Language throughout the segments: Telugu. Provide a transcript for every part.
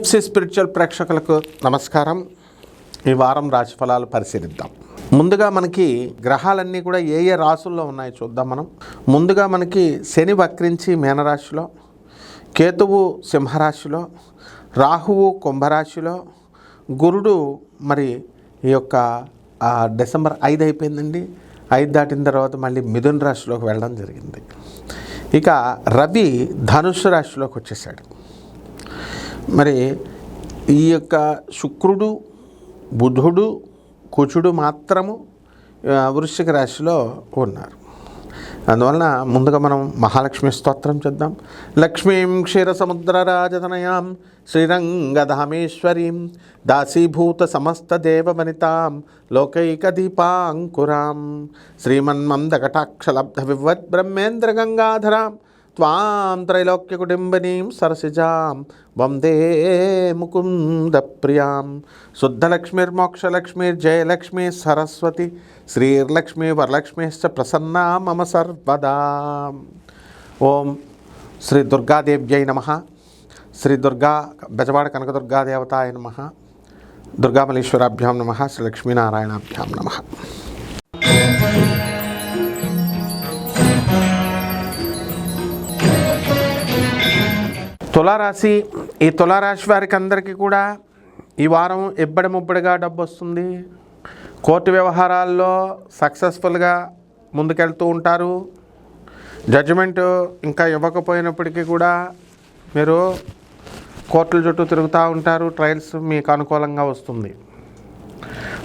పిఎఫ్సి స్పిరిచువల్ ప్రేక్షకులకు నమస్కారం. ఈ వారం రాశిఫలాలు పరిశీలిద్దాం. ముందుగా మనకి గ్రహాలన్నీ కూడా ఏ ఏ రాశుల్లో ఉన్నాయో చూద్దాం. ముందుగా మనకి శని వక్రించి మీనరాశిలో, కేతువు సింహరాశిలో, రాహువు కుంభరాశిలో, గురుడు మరి ఈ యొక్క డిసెంబర్ 5 అయిపోయిందండి. 5 దాటిన తర్వాత మళ్ళీ మిథున రాశిలోకి వెళ్ళడం జరిగింది. ఇక రవి ధనుస్సు రాశిలోకి వచ్చేసాడు. మరి ఈ యొక్క శుక్రుడు, బుధుడు, కుజుడు మాత్రము వృశ్చిక రాశిలో ఉన్నారు. అందువలన ముందుగా మనం మహాలక్ష్మి స్తోత్రం చేద్దాం. లక్ష్మీం క్షీరసముద్రరాజతనయాం శ్రీరంగధామేశ్వరీం దాసీభూత సమస్త దేవవనితాం లోకైకదీపాంకురాం శ్రీమన్మందకటాక్షలబ్ధ వివద్ బ్రహ్మేంద్ర గంగాధరాం త్వాం త్రైలోక్యకుటుంబినీం సరసిజాం వందే ముకుంద ప్రియాం శుద్ధలక్ష్మీర్మోక్షలక్ష్మీర్జయలక్ష్మీ సరస్వతి శ్రీర్లక్ష్మీ వరలక్ష్మీశ్చ ప్రసన్నా మమ సర్వదా. ఓం శ్రీ దుర్గాదేవ్యై నమః. శ్రీ దుర్గా బెజవాడ కనకదుర్గాదేవతాయ నమః. దుర్గామలీశ్వరాభ్యాం నమః. శ్రీ లక్ష్మీనారాయణాభ్యాం నమః. తులారాశి. ఈ తులారాశి వారికి అందరికీ కూడా ఈ వారం ఇబ్బడి ముబ్బడిగా డబ్బు వస్తుంది. కోర్టు వ్యవహారాల్లో సక్సెస్ఫుల్గా ముందుకెళ్తూ ఉంటారు. జడ్జిమెంట్ ఇంకా ఇవ్వకపోయినప్పటికీ కూడా మీరు కోర్టుల చుట్టూ తిరుగుతూ ఉంటారు. ట్రయల్స్ మీకు అనుకూలంగా వస్తుంది.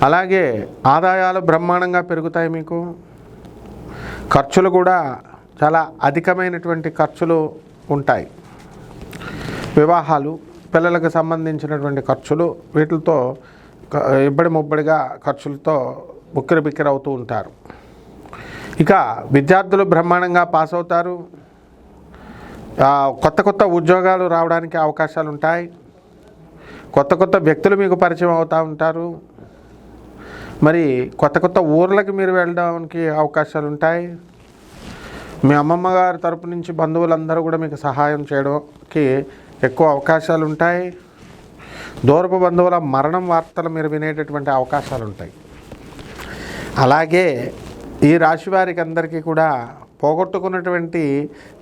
అలాగే ఆదాయాలు బ్రహ్మాండంగా పెరుగుతాయి. మీకు ఖర్చులు కూడా చాలా అధికమైనటువంటి ఖర్చులు ఉంటాయి. వివాహాలు, పిల్లలకు సంబంధించినటువంటి ఖర్చులు, వీటితో ఇబ్బడి ముబ్బడిగా ఖర్చులతో ఉక్కిరి బిక్కిరి అవుతూ ఉంటారు. ఇక విద్యార్థులు బ్రహ్మాండంగా పాస్ అవుతారు. కొత్త కొత్త ఉద్యోగాలు రావడానికి అవకాశాలు ఉంటాయి. కొత్త కొత్త వ్యక్తులు మీకు పరిచయం అవుతూ ఉంటారు. మరి కొత్త కొత్త ఊర్లకి మీరు వెళ్ళడానికి అవకాశాలు ఉంటాయి. మీ అమ్మమ్మ గారి తరపు నుంచి బంధువులందరూ కూడా మీకు సహాయం చేయడానికి ఎక్కువ అవకాశాలు ఉంటాయి. దూరపు బంధువుల మరణం వార్తలు మీరు వినేటటువంటి అవకాశాలు ఉంటాయి. అలాగే ఈ రాశి వారికి అందరికీ కూడా పోగొట్టుకున్నటువంటి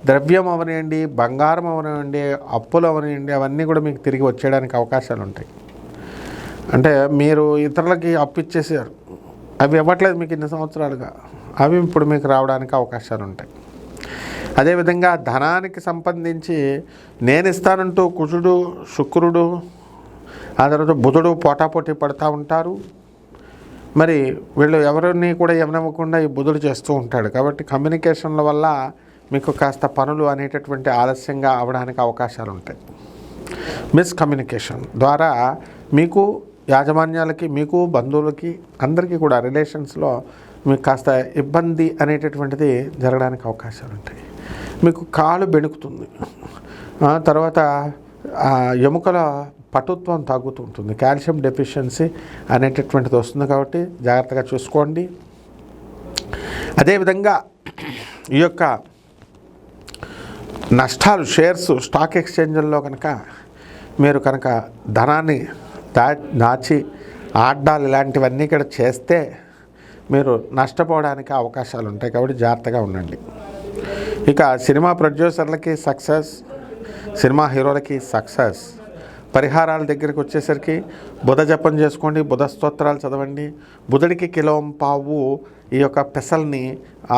ద్రవ్యం అవనివ్వండి, బంగారం అవనివ్వండి, అప్పులు అవనివ్వండి, అవన్నీ కూడా మీకు తిరిగి వచ్చేయడానికి అవకాశాలు ఉంటాయి. అంటే మీరు ఇతరులకి అప్పు ఇచ్చేసారు, అవి ఇవ్వట్లేదు మీకు ఇన్ని సంవత్సరాలుగా, అవి ఇప్పుడు మీకు రావడానికి అవకాశాలు ఉంటాయి. అదేవిధంగా ధనానికి సంబంధించి నేను ఇస్తానంటూ కుజుడు, శుక్రుడు, ఆ తర్వాత బుధుడు పోటాపోటీ పడుతూ ఉంటారు. మరి వీళ్ళు ఎవరిని కూడా ఇవ్వనివ్వకుండా ఈ బుధుడు చేస్తూ ఉంటాడు. కాబట్టి కమ్యూనికేషన్ల వల్ల మీకు కాస్త పనులు అనేటటువంటి ఆలస్యంగా అవడానికి అవకాశాలు ఉంటాయి. మిస్కమ్యూనికేషన్ ద్వారా మీకు యాజమాన్యాలకి, మీకు బంధువులకి, అందరికీ కూడా రిలేషన్స్లో మీకు కాస్త ఇబ్బంది అనేటటువంటిది జరగడానికి అవకాశాలు ఉంటాయి. మీకు కాలు బెణుకుతుంది. తర్వాత ఎముకల పటుత్వం తగ్గుతూ ఉంటుంది. కాల్షియం డెఫిషియన్సీ అనేటటువంటిది వస్తుంది. కాబట్టి జాగ్రత్తగా చూసుకోండి. అదేవిధంగా ఈ యొక్క నష్టాలు, షేర్స్, స్టాక్ ఎక్స్చేంజ్ల్లో కనుక మీరు కనుక ధనాన్ని దాచి ఆడ్డాలు ఇలాంటివన్నీ కూడా చేస్తే మీరు నష్టపోవడానికి అవకాశాలు ఉంటాయి. కాబట్టి జాగ్రత్తగా ఉండండి. ఇక సినిమా ప్రొడ్యూసర్లకి సక్సెస్, సినిమా హీరోలకి సక్సెస్. పరిహారాల దగ్గరికి వచ్చేసరికి బుధ జపం చేసుకోండి, బుధ స్తోత్రాలు చదవండి. బుధుడికి కిలోం పావు ఈ యొక్క పెసల్ని,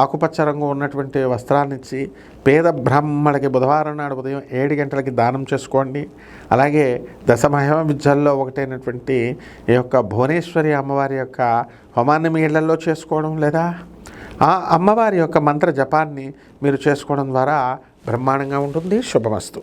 ఆకుపచ్చ రంగు ఉన్నటువంటి వస్త్రాన్నిచ్చి పేద బ్రాహ్మణులకి బుధవారం నాడు ఉదయం 7 గంటలకి దానం చేసుకోండి. అలాగే దశమహిమ విద్యల్లో ఒకటైనటువంటి ఈ యొక్క భువనేశ్వరి అమ్మవారి యొక్క హోమాన్ని మీ ఇళ్లలో చేసుకోవడం, లేదా ఆ అమ్మవారి యొక్క మంత్ర జపాన్ని మీరు చేసుకోవడం ద్వారా బ్రహ్మాండంగా ఉంటుంది. శుభమస్తు.